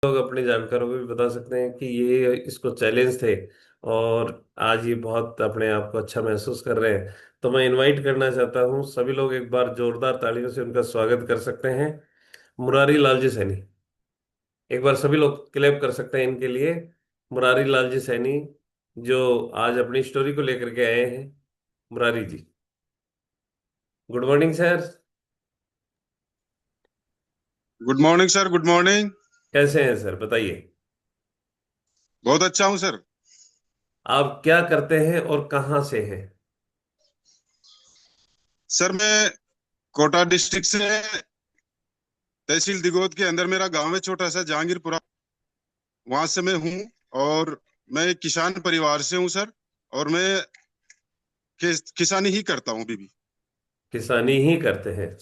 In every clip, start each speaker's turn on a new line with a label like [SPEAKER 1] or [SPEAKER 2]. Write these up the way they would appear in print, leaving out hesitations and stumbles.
[SPEAKER 1] लोग अपने जानकारों को भी बता सकते हैं कि ये इसको चैलेंज थे और आज ये बहुत अपने आप को अच्छा महसूस कर रहे हैं। तो मैं इनवाइट करना चाहता हूँ, सभी लोग एक बार जोरदार तालियों से उनका स्वागत कर सकते हैं। मुरारी लाल जी सैनी, एक बार सभी लोग क्लैप कर सकते हैं इनके लिए। मुरारी लाल जी सैनी जो आज अपनी स्टोरी को लेकर के आए हैं। Murari ji, good morning sir.
[SPEAKER 2] Good morning sir. Good morning.
[SPEAKER 1] कैसे हैं सर, बताइए।
[SPEAKER 2] बहुत अच्छा हूँ सर।
[SPEAKER 1] आप क्या करते हैं और कहाँ से हैं?
[SPEAKER 2] सर मैं कोटा डिस्ट्रिक्ट से, तहसील दिगोद के अंदर मेरा गांव है, छोटा सा जहांगीरपुरा। वहां से मैं हूँ। और मैं एक किसान परिवार से हूँ सर। और मैं किसानी ही करता हूँ अभी भी।
[SPEAKER 1] किसानी ही करते हैं?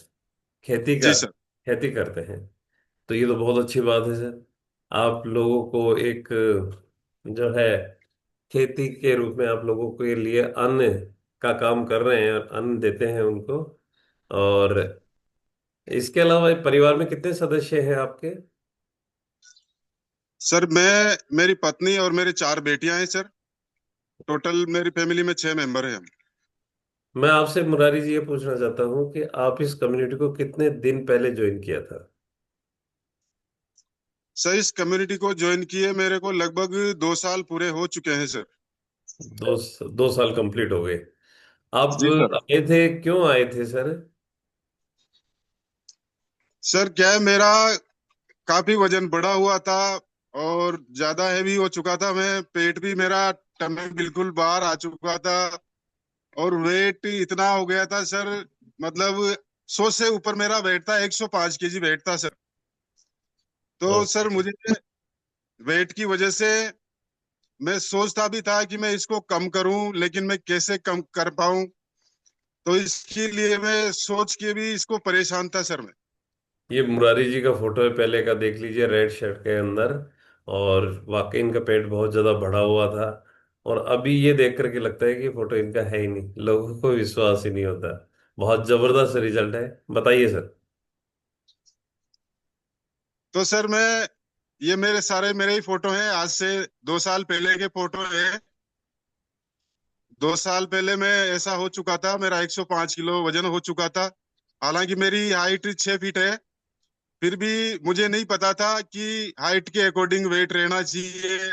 [SPEAKER 1] खेती का,
[SPEAKER 2] जी सर।
[SPEAKER 1] खेती करते हैं? तो ये तो बहुत अच्छी बात है सर। आप लोगों को एक जो है खेती के रूप में आप लोगों के लिए अन्न का काम कर रहे हैं और अन्न देते हैं उनको। और इसके अलावा परिवार में कितने सदस्य हैं आपके?
[SPEAKER 2] सर मैं, मेरी पत्नी और मेरे 4 बेटियां हैं सर। टोटल मेरी फैमिली में 6 मेंबर हैं हम।
[SPEAKER 1] मैं आपसे मुरारी जी ये पूछना चाहता हूँ कि आप इस कम्युनिटी को कितने दिन पहले ज्वाइन किया था?
[SPEAKER 2] सर इस कम्युनिटी को ज्वाइन किए मेरे को लगभग 2 साल पूरे हो चुके हैं सर।
[SPEAKER 1] दो 2 साल कंप्लीट हो गए। आप
[SPEAKER 2] जी सर।
[SPEAKER 1] आए थे, क्यों आए थे सर?
[SPEAKER 2] सर क्या है, मेरा काफी वजन बढ़ा हुआ था और ज्यादा हैवी हो चुका था। मैं, पेट भी मेरा, टमी बिल्कुल बाहर आ चुका था। और वेट इतना हो गया था सर, मतलब 100 से ऊपर मेरा वेट था, 105 केजी वेट था सर। तो सर मुझे वेट की वजह से मैं सोचता भी था कि मैं इसको कम करूं, लेकिन मैं कैसे कम कर पाऊं। तो इसके लिए मैं सोच के भी इसको परेशान था सर मैं।
[SPEAKER 1] ये मुरारी जी का फोटो है, पहले का देख लीजिए, रेड शर्ट के अंदर। और वाकई इनका पेट बहुत ज्यादा बढ़ा हुआ था। और अभी ये देख करके लगता है कि फोटो इनका है ही नहीं, लोगों को विश्वास ही नहीं होता। बहुत जबरदस्त रिजल्ट है। बताइए सर।
[SPEAKER 2] तो सर मैं, ये मेरे सारे मेरे ही फोटो हैं, आज से 2 साल पहले के फोटो हैं। 2 साल पहले मैं ऐसा हो चुका था, मेरा 105 किलो वजन हो चुका था। हालांकि मेरी हाइट 6 फीट है। फिर भी मुझे नहीं पता था कि हाइट के अकॉर्डिंग वेट रहना चाहिए।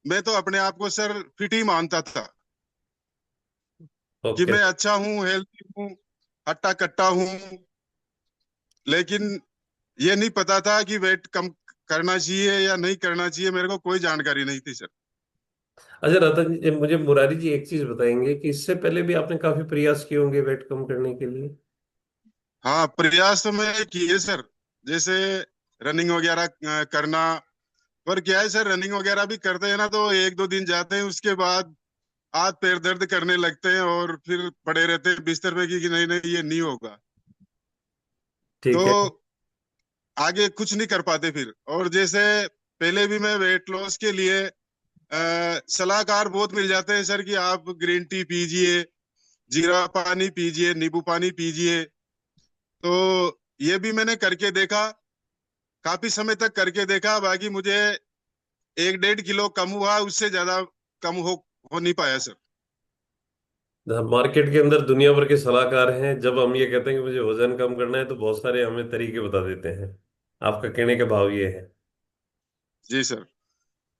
[SPEAKER 2] मैं तो अपने आप को सर फिट ही मानता था कि
[SPEAKER 1] ओके।
[SPEAKER 2] मैं अच्छा हूँ, हेल्थी हूँ, हट्टा कट्टा हूँ। लेकिन ये नहीं पता था कि वेट कम करना चाहिए या नहीं करना चाहिए, मेरे को कोई जानकारी नहीं थी सर।
[SPEAKER 1] अच्छा रतन जी, मुझे मुरारी जी एक चीज बताएंगे कि इससे पहले भी आपने काफी प्रयास किए होंगे वेट कम करने के लिए।
[SPEAKER 2] हाँ, प्रयास तो मैं किए सर। जैसे रनिंग वगैरह करना। पर क्या है सर, रनिंग वगैरह भी करते हैं ना तो 1-2 दिन जाते हैं, उसके बाद हाथ पैर दर्द करने लगते हैं और फिर पड़े रहते हैं बिस्तर पे कि नहीं नहीं ये नहीं होगा। तो
[SPEAKER 1] ठीक है।
[SPEAKER 2] आगे कुछ नहीं कर पाते फिर। और जैसे पहले भी मैं वेट लॉस के लिए सलाहकार बहुत मिल जाते हैं सर कि आप ग्रीन टी पीजिए, जीरा पानी पीजिए, नींबू पानी पीजिए। तो ये भी मैंने करके देखा, काफी समय तक करके देखा। बाकी मुझे 1-1.5 किलो कम हुआ, उससे ज्यादा कम हो नहीं पाया सर।
[SPEAKER 1] मार्केट के अंदर दुनिया भर के सलाहकार हैं, जब हम ये कहते हैं कि मुझे वजन कम करना है तो बहुत सारे हमें तरीके बता देते हैं। आपका कहने का भाव ये है।
[SPEAKER 2] जी सर।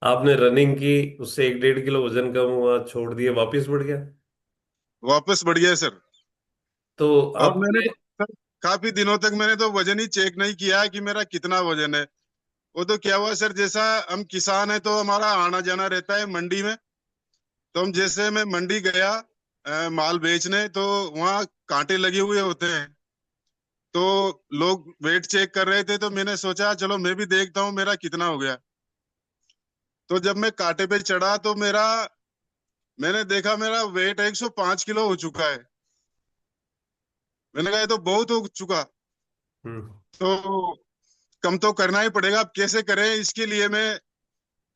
[SPEAKER 1] आपने रनिंग की, उससे 1-1.5 किलो वजन कम हुआ, छोड़ दिया, वापस बढ़ गया।
[SPEAKER 2] वापस बढ़ गया सर।
[SPEAKER 1] तो
[SPEAKER 2] और मैंने
[SPEAKER 1] आपने।
[SPEAKER 2] तो सर, काफी दिनों तक मैंने तो वजन ही चेक नहीं किया कि मेरा कितना वजन है। वो तो क्या हुआ सर, जैसा हम किसान है तो हमारा आना जाना रहता है मंडी में। तो हम, जैसे मैं मंडी गया माल बेचने, तो वहाँ कांटे लगे हुए होते हैं। तो लोग वेट चेक कर रहे थे, तो मैंने सोचा चलो मैं भी देखता हूँ मेरा कितना हो गया। तो जब मैं कांटे पे चढ़ा तो मेरा, मैंने देखा मेरा वेट 105 किलो हो चुका है। मैंने कहा ये तो बहुत हो चुका।
[SPEAKER 1] हम्म।
[SPEAKER 2] तो कम तो करना ही पड़ेगा, अब कैसे करें इसके लिए मैं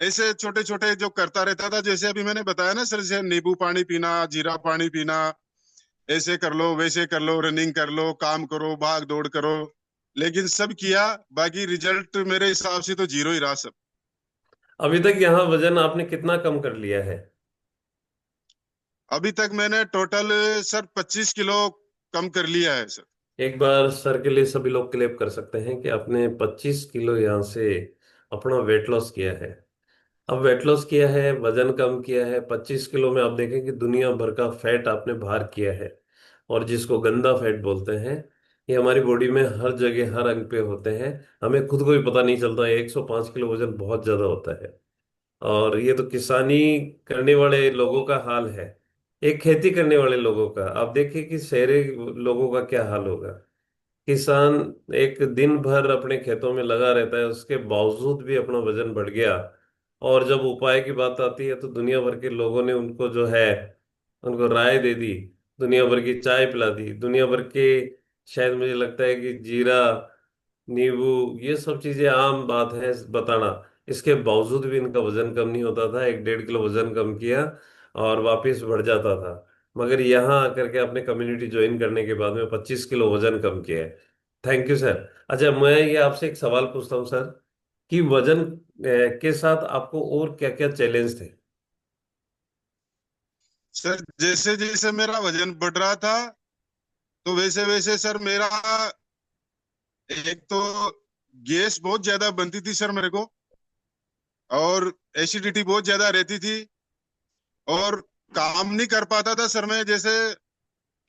[SPEAKER 2] ऐसे छोटे छोटे जो करता रहता था, जैसे अभी मैंने बताया ना सर, जैसे नींबू पानी पीना, जीरा पानी पीना, ऐसे कर लो वैसे कर लो, रनिंग कर लो, काम करो, भाग दौड़ करो। लेकिन सब किया, बाकी रिजल्ट मेरे हिसाब से तो जीरो ही रहा सब।
[SPEAKER 1] अभी तक यहाँ वजन आपने कितना कम कर लिया है?
[SPEAKER 2] अभी तक मैंने टोटल सर 25 किलो कम कर लिया है सर।
[SPEAKER 1] एक बार सर के लिए सभी लोग क्लेप कर सकते हैं कि आपने 25 किलो यहाँ से अपना वेट लॉस किया है। अब वेट लॉस किया है, वजन कम किया है, 25 किलो में आप देखें कि दुनिया भर का फैट आपने बाहर किया है। और जिसको गंदा फैट बोलते हैं, ये हमारी बॉडी में हर जगह हर अंग पे होते हैं। हमें खुद को भी पता नहीं चलता है। 105 किलो वजन बहुत ज्यादा होता है। और ये तो किसानी करने वाले लोगों का हाल है। एक खेती करने वाले लोगों का आप देखिए कि शहरी लोगों का क्या हाल होगा। किसान एक दिन भर अपने खेतों में लगा रहता है, उसके बावजूद भी अपना वजन बढ़ गया। और जब उपाय की बात आती है तो दुनिया भर के लोगों ने उनको जो है, उनको राय दे दी। दुनिया भर की चाय पिला दी, दुनिया भर के, शायद मुझे लगता है कि जीरा, नींबू, ये सब चीजें आम बात है बताना। इसके बावजूद भी इनका वजन कम नहीं होता था। 1-1.5 किलो वजन कम किया और वापस बढ़ जाता था। मगर यहाँ आकर के आपने कम्युनिटी ज्वाइन करने के बाद में 25 किलो वजन कम किया है। Thank you sir. अच्छा, मैं ये आपसे एक सवाल पूछता हूँ सर, कि वजन के साथ आपको और क्या क्या चैलेंज थे?
[SPEAKER 2] सर जैसे जैसे मेरा वजन बढ़ रहा था, तो वैसे वैसे सर मेरा, एक तो गैस बहुत ज्यादा बनती थी सर मेरे को, और एसिडिटी बहुत ज्यादा रहती थी, और काम नहीं कर पाता था सर मैं। जैसे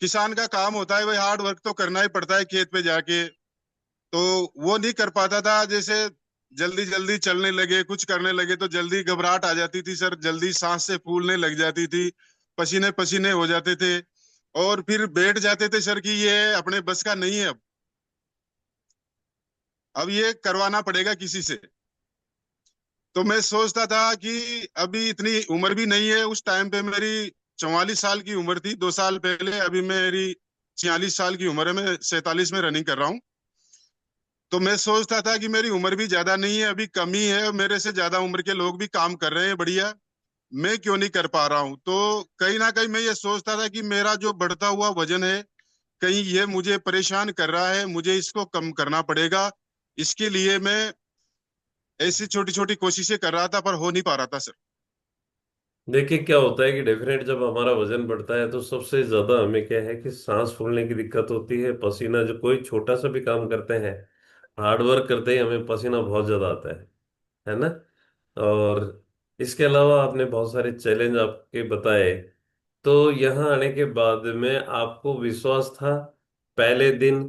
[SPEAKER 2] किसान का काम होता है, भाई हार्ड वर्क तो करना ही पड़ता है खेत पे जाके, तो वो नहीं कर पाता था। जैसे जल्दी जल्दी चलने लगे, कुछ करने लगे, तो जल्दी घबराहट आ जाती थी सर, जल्दी सांस से फूलने लग जाती थी, पसीने पसीने हो जाते थे, और फिर बैठ जाते थे सर कि ये अपने बस का नहीं है, अब ये करवाना पड़ेगा किसी से। तो मैं सोचता था कि अभी इतनी उम्र भी नहीं है, उस टाइम पे मेरी 44 साल की उम्र थी 2 साल पहले, अभी मेरी 46 साल की उम्र है, मैं 47 में रनिंग कर रहा हूँ। तो मैं सोचता था कि मेरी उम्र भी ज्यादा नहीं है, अभी कम ही है, मेरे से ज्यादा उम्र के लोग भी काम कर रहे हैं बढ़िया, मैं क्यों नहीं कर पा रहा हूँ। तो कहीं ना कहीं मैं ये सोचता था कि मेरा जो बढ़ता हुआ वजन है, कहीं ये मुझे परेशान कर रहा है, मुझे इसको कम करना पड़ेगा। इसके लिए मैं ऐसी छोटी छोटी कोशिशें कर रहा था, पर हो नहीं पा रहा था सर।
[SPEAKER 1] देखिए क्या होता है कि डेफिनेट जब हमारा वजन बढ़ता है तो सबसे ज्यादा हमें क्या है कि सांस फूलने की दिक्कत होती है। पसीना, जो कोई छोटा सा भी काम करते हैं, हार्ड वर्क करते ही हमें पसीना बहुत ज्यादा आता है ना। और इसके अलावा आपने बहुत सारे चैलेंज आपके बताए। तो यहाँ आने के बाद में आपको विश्वास था पहले दिन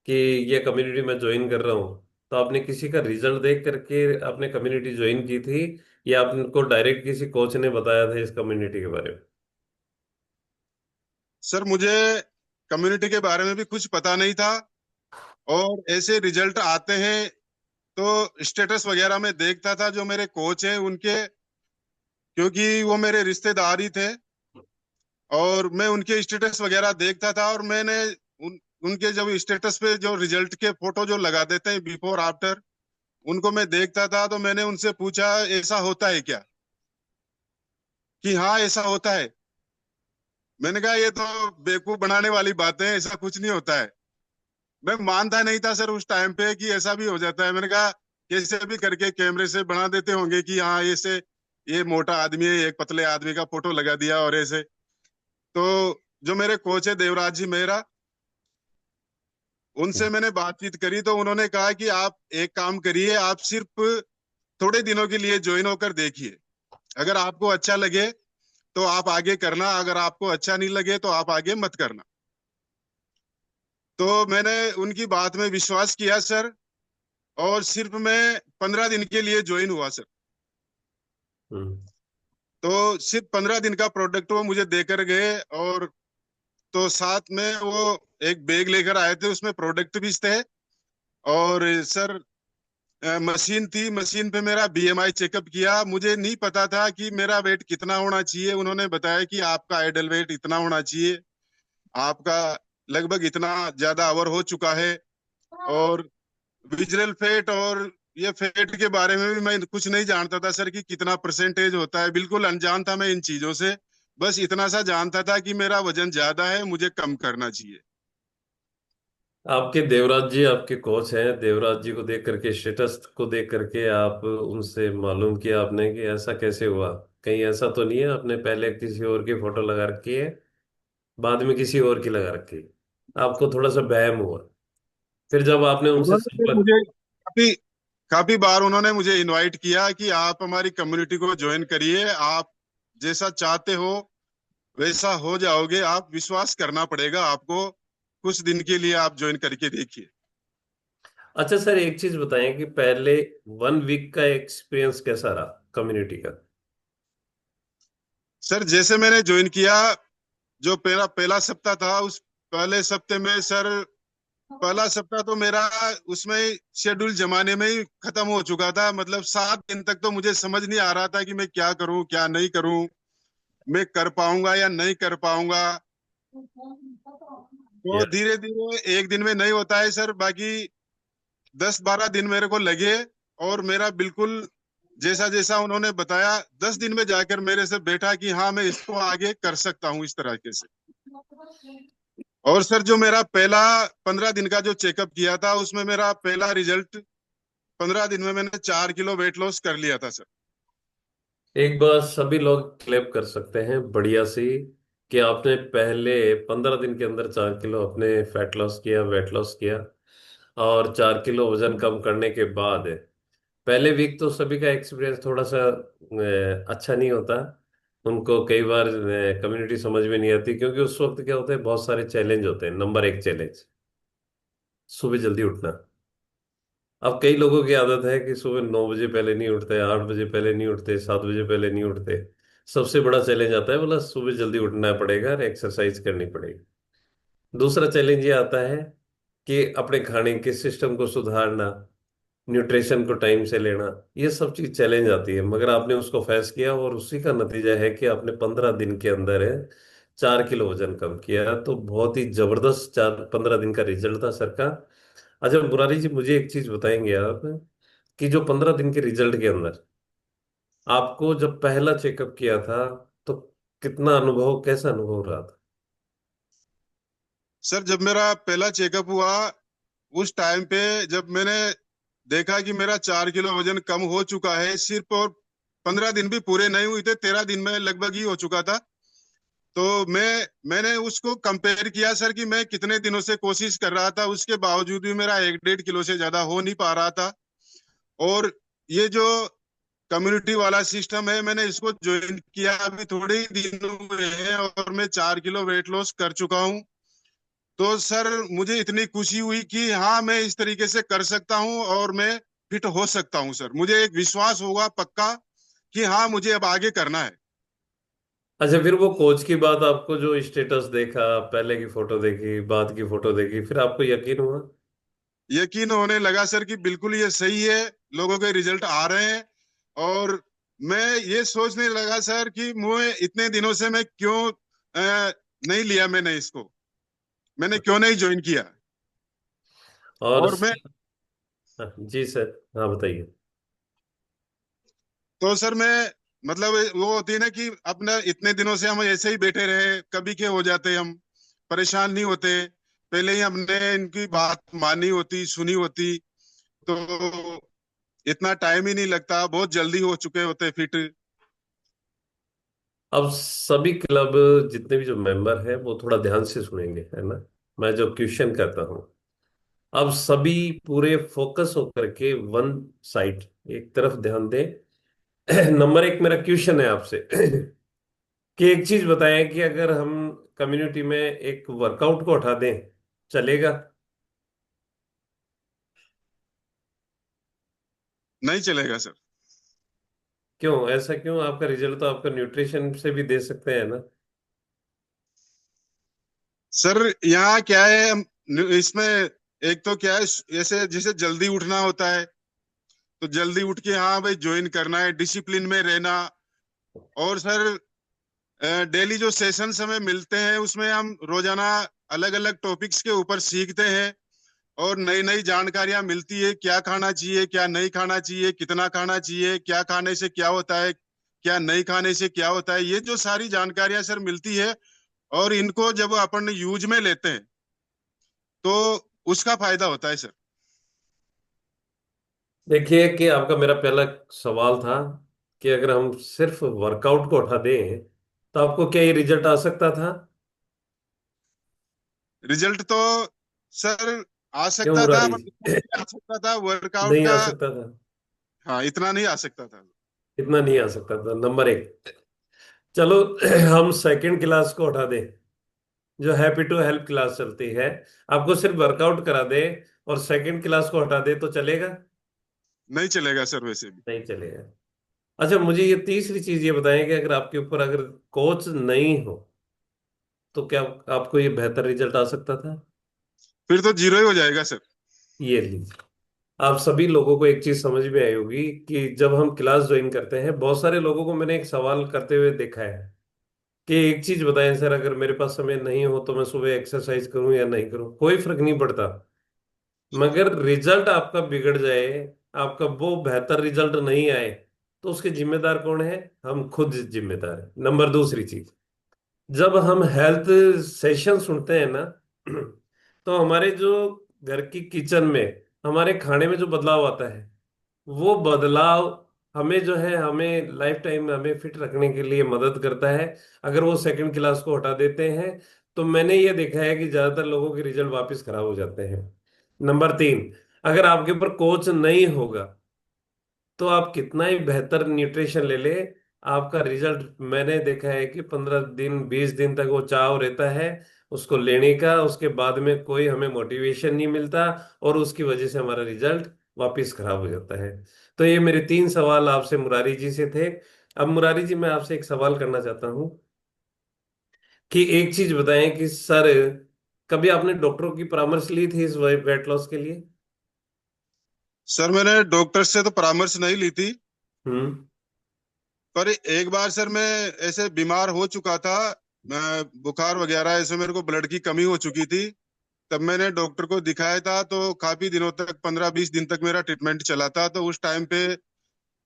[SPEAKER 1] कि ये कम्युनिटी मैं ज्वाइन कर रहा हूँ? तो आपने किसी का रिजल्ट देख करके आपने कम्युनिटी ज्वाइन की थी, या आपको डायरेक्ट किसी कोच ने बताया था इस कम्युनिटी के बारे में?
[SPEAKER 2] सर मुझे कम्युनिटी के बारे में भी कुछ पता नहीं था, और ऐसे रिजल्ट आते हैं तो स्टेटस वगैरह में देखता था जो मेरे कोच हैं उनके, क्योंकि वो मेरे रिश्तेदार ही थे, और मैं उनके स्टेटस वगैरह देखता था, और मैंने उनके जब स्टेटस पे जो रिजल्ट के फोटो जो लगा देते हैं बिफोर आफ्टर, उनको मैं देखता था, तो मैंने उनसे पूछा ऐसा होता है क्या, कि हाँ ऐसा होता है। मैंने कहा ये तो बेवकूफ बनाने वाली बातें हैं, ऐसा कुछ नहीं होता है। मैं मानता नहीं था सर उस टाइम पे कि ऐसा भी हो जाता है। मैंने कहा कैसे भी करके कैमरे से बना देते होंगे कि हाँ ऐसे ये मोटा आदमी है, एक पतले आदमी का फोटो लगा दिया और ऐसे। तो जो मेरे कोच है देवराज जी मेहरा, उनसे मैंने बातचीत करी, तो उन्होंने कहा कि आप एक काम करिए, आप सिर्फ थोड़े दिनों के लिए ज्वाइन होकर देखिए, अगर आपको अच्छा लगे तो आप आगे करना, अगर आपको अच्छा नहीं लगे तो आप आगे मत करना। तो मैंने उनकी बात में विश्वास किया सर, और सिर्फ मैं 15 दिन के लिए ज्वाइन हुआ सर।
[SPEAKER 1] हम्म।
[SPEAKER 2] तो सिर्फ 15 दिन का प्रोडक्ट वो मुझे देकर गए, और तो साथ में वो एक बैग लेकर आए थे, उसमें प्रोडक्ट भी थे, और सर मशीन थी, मशीन पे मेरा बीएमआई चेकअप किया। मुझे नहीं पता था कि मेरा वेट कितना होना चाहिए, उन्होंने बताया कि आपका आइडल वेट इतना होना चाहिए, आपका लगभग इतना ज्यादा ओवर हो चुका है। और विजरल फैट और ये फैट के बारे में भी मैं कुछ नहीं जानता था सर, कि कितना परसेंटेज होता है, बिल्कुल अनजान था मैं इन चीजों से। बस इतना सा जानता था कि मेरा वजन ज्यादा है, मुझे कम करना चाहिए।
[SPEAKER 1] आपके देवराज जी आपके कोच हैं, देवराज जी को देख करके, स्टेटस को देख करके आप उनसे मालूम किया आपने कि ऐसा कैसे हुआ? कहीं ऐसा तो नहीं है आपने पहले किसी और की फोटो लगा रखी है, बाद में किसी और की लगा रखी है? आपको थोड़ा सा वहम हुआ, फिर जब आपने उनसे
[SPEAKER 2] उन्होंने फिर
[SPEAKER 1] संपर्क।
[SPEAKER 2] मुझे काफी काफी बार उन्होंने मुझे इनवाइट किया कि आप हमारी कम्युनिटी को ज्वाइन करिए, आप जैसा चाहते हो वैसा हो जाओगे, आप विश्वास करना पड़ेगा आपको, कुछ दिन के लिए आप ज्वाइन करके देखिए।
[SPEAKER 1] अच्छा सर, एक चीज बताएं कि पहले 1 वीक का एक्सपीरियंस कैसा रहा कम्युनिटी का?
[SPEAKER 2] सर जैसे मैंने ज्वाइन किया, जो पहला पहला सप्ताह था, उस पहले सप्ताह में सर, पहला सप्ताह तो मेरा उसमें शेड्यूल जमाने में ही खत्म हो चुका था। मतलब 7 दिन तक तो मुझे समझ नहीं आ रहा था कि मैं क्या करूं क्या नहीं करूं, मैं कर पाऊंगा या नहीं कर पाऊंगा। तो
[SPEAKER 1] या
[SPEAKER 2] धीरे धीरे एक दिन में नहीं होता है सर, बाकी 10-12 दिन मेरे को लगे, और मेरा बिल्कुल जैसा जैसा उन्होंने बताया, 10 दिन में जाकर मेरे से बैठा कि हाँ मैं इसको आगे कर सकता हूँ इस तरीके से। और सर जो मेरा पहला 15 दिन का जो चेकअप किया था, उसमें मेरा पहला रिजल्ट 15 दिन में मैंने 4 किलो वेट लॉस कर लिया था सर।
[SPEAKER 1] एक बार सभी लोग क्लेम कर सकते हैं बढ़िया सी, कि आपने पहले 15 दिन के अंदर 4 किलो अपने फैट लॉस किया, वेट लॉस किया। और 4 किलो वजन कम करने के बाद पहले वीक तो सभी का एक्सपीरियंस थोड़ा सा अच्छा नहीं होता। उनको कई बार कम्युनिटी समझ में नहीं आती, क्योंकि उस वक्त क्या होता है, बहुत सारे चैलेंज होते हैं। नंबर एक चैलेंज, सुबह जल्दी उठना। अब कई लोगों की आदत है कि सुबह 9 बजे पहले नहीं उठते, 8 बजे पहले नहीं उठते, 7 बजे पहले नहीं उठते। सबसे बड़ा चैलेंज आता है, बोला सुबह जल्दी उठना पड़ेगा और एक्सरसाइज करनी पड़ेगी। दूसरा चैलेंज ये आता है कि अपने खाने के सिस्टम को सुधारना, न्यूट्रिशन को टाइम से लेना। ये सब चीज चैलेंज आती है, मगर आपने उसको फेस किया और उसी का नतीजा है कि आपने 15 दिन के अंदर 4 किलो वजन कम किया। तो बहुत ही जबरदस्त 15 दिन का रिजल्ट था सर का। अच्छा मुरारी जी, मुझे एक चीज बताएंगे आप, कि जो 15 दिन के रिजल्ट के अंदर आपको जब पहला चेकअप किया था, तो कितना अनुभव, कैसा अनुभव रहा था?
[SPEAKER 2] सर जब मेरा पहला चेकअप हुआ, उस टाइम पे जब मैंने देखा कि मेरा 4 किलो वजन कम हो चुका है सिर्फ, और 15 दिन भी पूरे नहीं हुए थे, 13 दिन में लगभग ही हो चुका था। तो मैंने उसको कंपेयर किया सर कि मैं कितने दिनों से कोशिश कर रहा था, उसके बावजूद भी मेरा 1-1.5 किलो से ज्यादा हो नहीं पा रहा था। और ये जो कम्युनिटी वाला सिस्टम है, मैंने इसको ज्वाइन किया अभी थोड़े ही दिन हुए हैं, और मैं 4 किलो वेट लॉस कर चुका हूँ। तो सर मुझे इतनी खुशी हुई कि हाँ मैं इस तरीके से कर सकता हूँ, और मैं फिट हो सकता हूँ सर। मुझे एक विश्वास होगा पक्का कि हाँ मुझे अब आगे करना है।
[SPEAKER 1] अच्छा, फिर वो कोच की बात, आपको जो स्टेटस देखा, पहले की फोटो देखी, बाद की फोटो देखी, फिर आपको यकीन हुआ?
[SPEAKER 2] यकीन होने लगा सर कि बिल्कुल ये सही है, लोगों के रिजल्ट आ रहे हैं। और मैं ये सोचने लगा सर कि मुझे इतने दिनों से मैं क्यों नहीं लिया, मैंने इसको, मैंने क्यों नहीं ज्वाइन किया।
[SPEAKER 1] और
[SPEAKER 2] और मैं,
[SPEAKER 1] हाँ, जी सर, हाँ बताइए।
[SPEAKER 2] तो सर मैं, मतलब वो होती है ना कि अपना इतने दिनों से हम ऐसे ही बैठे रहे, कभी के हो जाते हम परेशान नहीं होते, पहले ही हमने इनकी बात मानी होती, सुनी होती, तो इतना टाइम ही नहीं लगता, बहुत जल्दी हो चुके होते फिट।
[SPEAKER 1] अब सभी क्लब, जितने भी जो मेंबर हैं वो थोड़ा ध्यान से सुनेंगे, है ना? मैं जो क्वेश्चन करता हूँ, अब सभी पूरे फोकस होकर के वन साइड, एक तरफ ध्यान दें। नंबर एक, मेरा क्वेश्चन है आपसे कि एक चीज बताएं कि अगर हम कम्युनिटी में एक वर्कआउट को हटा दें, चलेगा?
[SPEAKER 2] नहीं चलेगा सर।
[SPEAKER 1] क्यों, ऐसा क्यों? आपका रिजल्ट तो आपका न्यूट्रिशन से भी दे सकते हैं ना?
[SPEAKER 2] सर यहाँ क्या है, इसमें एक तो क्या है, जैसे जैसे जल्दी उठना होता है, तो जल्दी उठ के हाँ भाई ज्वाइन करना है, डिसिप्लिन में रहना। और सर डेली जो सेशंस हमें मिलते हैं, उसमें हम रोजाना अलग अलग टॉपिक्स के ऊपर सीखते हैं, और नई नई जानकारियां मिलती है, क्या खाना चाहिए क्या नहीं खाना चाहिए, कितना खाना चाहिए, क्या खाने से क्या होता है, क्या नहीं खाने से क्या होता है, ये जो सारी जानकारियां सर मिलती है। और इनको जब अपन यूज में लेते हैं, तो उसका फायदा होता है सर।
[SPEAKER 1] देखिए कि आपका मेरा पहला सवाल था कि अगर हम सिर्फ वर्कआउट को उठा दें तो आपको क्या ये रिजल्ट आ सकता था?
[SPEAKER 2] रिजल्ट तो सर आ
[SPEAKER 1] क्यों
[SPEAKER 2] सकता था,
[SPEAKER 1] मुरारी
[SPEAKER 2] बट इतना
[SPEAKER 1] जी?
[SPEAKER 2] नहीं आ सकता था वर्कआउट
[SPEAKER 1] नहीं आ
[SPEAKER 2] का।
[SPEAKER 1] सकता था?
[SPEAKER 2] हाँ, इतना नहीं आ सकता था।
[SPEAKER 1] इतना नहीं आ सकता था, नंबर एक। चलो हम सेकंड क्लास को उठा दें, जो हैप्पी टू हेल्प क्लास चलती है। आपको सिर्फ वर्कआउट करा दे और सेकंड क्लास को हटा दे तो चलेगा?
[SPEAKER 2] नहीं चलेगा सर वैसे भी।
[SPEAKER 1] नहीं चलेगा। अच्छा, मुझे ये तीसरी चीज ये बताएं कि अगर आपके ऊपर अगर कोच नहीं हो तो क्या आपको ये बेहतर रिजल्ट आ सकता था?
[SPEAKER 2] फिर तो जीरो ही हो जाएगा सर।
[SPEAKER 1] ये लीजिए, आप सभी लोगों को एक चीज समझ में आई होगी कि जब हम क्लास ज्वाइन करते हैं, बहुत सारे लोगों को मैंने एक सवाल करते हुए देखा है कि एक चीज बताएं सर, अगर मेरे पास समय नहीं हो तो मैं सुबह एक्सरसाइज करूं या नहीं करूं, कोई फर्क नहीं पड़ता, मगर रिजल्ट आपका बिगड़ जाए, आपका वो बेहतर रिजल्ट नहीं आए, तो उसके जिम्मेदार कौन है? हम खुद जिम्मेदार हैं। नंबर दूसरी चीज, जब हम हेल्थ सेशन सुनते हैं ना तो हमारे जो घर की किचन में हमारे खाने में जो बदलाव आता है, वो बदलाव हमें जो है, हमें लाइफ टाइम में हमें फिट रखने के लिए मदद करता है। अगर वो सेकंड क्लास को हटा देते हैं तो मैंने ये देखा है कि ज्यादातर लोगों के रिजल्ट वापस खराब हो जाते हैं। नंबर तीन, अगर आपके ऊपर कोच नहीं होगा तो आप कितना ही बेहतर न्यूट्रिशन ले ले, आपका रिजल्ट मैंने देखा है कि 15 दिन 20 दिन तक वो चाव रहता है उसको लेने का, उसके बाद में कोई हमें मोटिवेशन नहीं मिलता और उसकी वजह से हमारा रिजल्ट वापस खराब हो जाता है। तो ये मेरे तीन सवाल आपसे मुरारी जी से थे। अब मुरारी जी, मैं आपसे एक सवाल करना चाहता हूँ कि एक चीज बताएं कि सर, कभी आपने डॉक्टरों की परामर्श ली थी इस वेट लॉस के लिए?
[SPEAKER 2] सर मैंने डॉक्टर से तो परामर्श नहीं ली थी।
[SPEAKER 1] हम्म।
[SPEAKER 2] पर एक बार सर मैं ऐसे बीमार हो चुका था, मैं बुखार वगैरह ऐसे मेरे को ब्लड की कमी हो चुकी थी। तब मैंने डॉक्टर को दिखाया था, तो काफी दिनों तक 15-20 दिन तक मेरा ट्रीटमेंट चला था। तो उस टाइम पे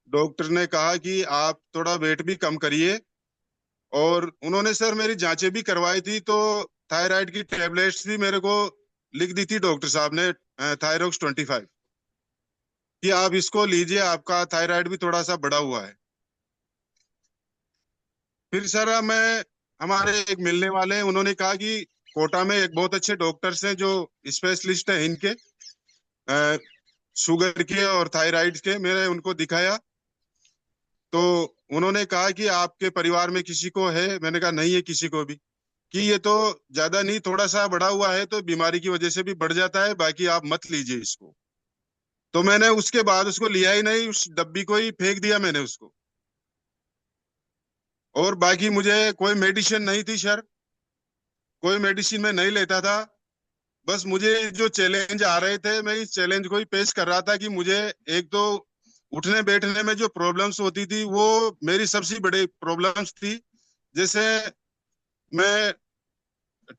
[SPEAKER 2] डॉक्टर ने कहा कि आप थोड़ा वेट भी कम करिए। और उन्होंने सर मेरी जांचें भी करवाई थी, तो थायराइड की टेबलेट्स भी मेरे को लिख दी थी डॉक्टर साहब ने, थायरोक्स 25, कि आप इसको लीजिए, आपका थायराइड भी थोड़ा सा बढ़ा हुआ है। फिर सर मैं, हमारे एक मिलने वाले हैं, उन्होंने कहा कि कोटा में एक बहुत अच्छे डॉक्टर्स हैं जो स्पेशलिस्ट हैं इनके, अ, शुगर के और थायराइड के। मैंने उनको दिखाया, तो उन्होंने कहा कि आपके परिवार में किसी को है? मैंने कहा नहीं है किसी को भी। कि ये तो ज्यादा नहीं, थोड़ा सा बढ़ा हुआ है तो बीमारी की वजह से भी बढ़ जाता है, बाकी आप मत लीजिए इसको। तो मैंने उसके बाद उसको लिया ही नहीं, उस डब्बी को ही फेंक दिया मैंने उसको। और बाकी मुझे कोई मेडिसिन नहीं थी सर, कोई मेडिसिन मैं नहीं लेता था। बस मुझे जो चैलेंज आ रहे थे, मैं इस चैलेंज को ही पेश कर रहा था कि मुझे एक तो उठने बैठने में जो प्रॉब्लम्स होती थी वो मेरी सबसे बड़ी प्रॉब्लम्स थी। जैसे मैं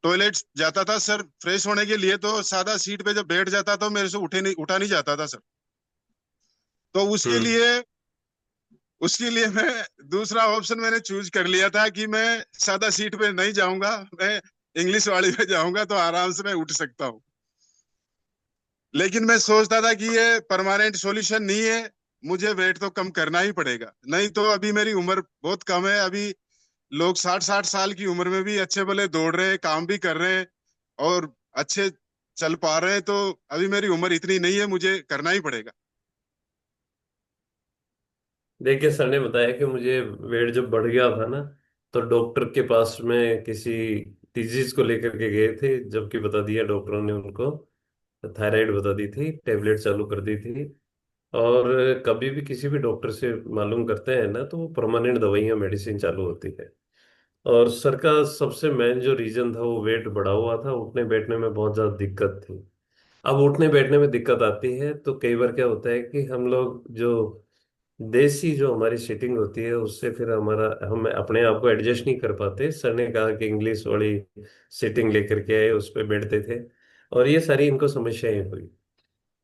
[SPEAKER 2] टॉयलेट जाता था सर फ्रेश होने के लिए, तो सादा सीट पे जब बैठ जाता तो मेरे से उठा नहीं जाता था सर। तो उसके
[SPEAKER 1] हम्म।
[SPEAKER 2] लिए उसके लिए मैं दूसरा ऑप्शन मैंने चूज कर लिया था कि मैं सादा सीट पे नहीं जाऊंगा, मैं इंग्लिश वाली पे जाऊंगा, तो आराम से मैं उठ सकता हूँ। लेकिन मैं सोचता था कि ये परमानेंट सॉल्यूशन नहीं है, मुझे वेट तो कम करना ही पड़ेगा, नहीं तो अभी मेरी उम्र बहुत कम है। अभी लोग 60-60 साल की उम्र में भी अच्छे भले दौड़ रहे हैं, काम भी कर रहे हैं और अच्छे चल पा रहे हैं। तो अभी मेरी उम्र इतनी नहीं है, मुझे करना ही पड़ेगा।
[SPEAKER 1] देखिए, सर ने बताया कि मुझे वेट जब बढ़ गया था ना, तो डॉक्टर के पास में किसी डिजीज को लेकर के गए थे, जबकि बता दिया डॉक्टरों ने उनको, थायराइड बता दी थी, टेबलेट चालू कर दी थी। और कभी भी किसी भी डॉक्टर से मालूम करते हैं ना तो वो परमानेंट दवाइयाँ मेडिसिन चालू होती है। और सर का सबसे मेन जो रीजन था वो वेट बढ़ा हुआ था, उठने बैठने में बहुत ज्यादा दिक्कत थी। अब उठने बैठने में दिक्कत आती है तो कई बार क्या होता है कि हम लोग जो देसी जो हमारी सीटिंग होती है उससे फिर हमारा हम अपने आप को एडजस्ट नहीं कर पाते। सर ने कहा कि इंग्लिश वाली सीटिंग लेकर के आए, उस पर बैठते थे और ये सारी इनको समस्याएं हुई।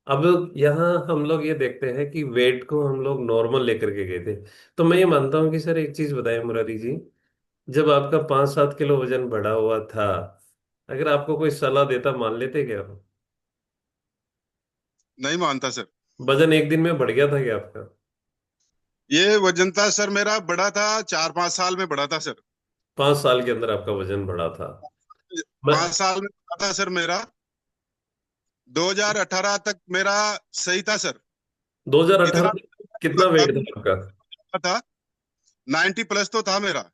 [SPEAKER 1] अब यहाँ हम लोग ये देखते हैं कि वेट को हम लोग नॉर्मल लेकर के गए थे। तो मैं ये मानता हूँ कि सर एक चीज बताएं मुरारी जी, जब आपका 5-7 किलो वजन बढ़ा हुआ था, अगर आपको कोई सलाह देता मान लेते क्या?
[SPEAKER 2] नहीं मानता सर।
[SPEAKER 1] वजन एक दिन में बढ़ गया था क्या आपका?
[SPEAKER 2] ये वजन था सर, मेरा बढ़ा था 4-5 साल में बढ़ा था सर।
[SPEAKER 1] 5 साल के अंदर आपका वजन बढ़ा था? मैं
[SPEAKER 2] 5 साल में बढ़ा था सर मेरा। 2018 तक मेरा सही था सर। इतना
[SPEAKER 1] 2018 में कितना वेट था
[SPEAKER 2] अभी
[SPEAKER 1] आपका?
[SPEAKER 2] था, 90 प्लस तो था मेरा।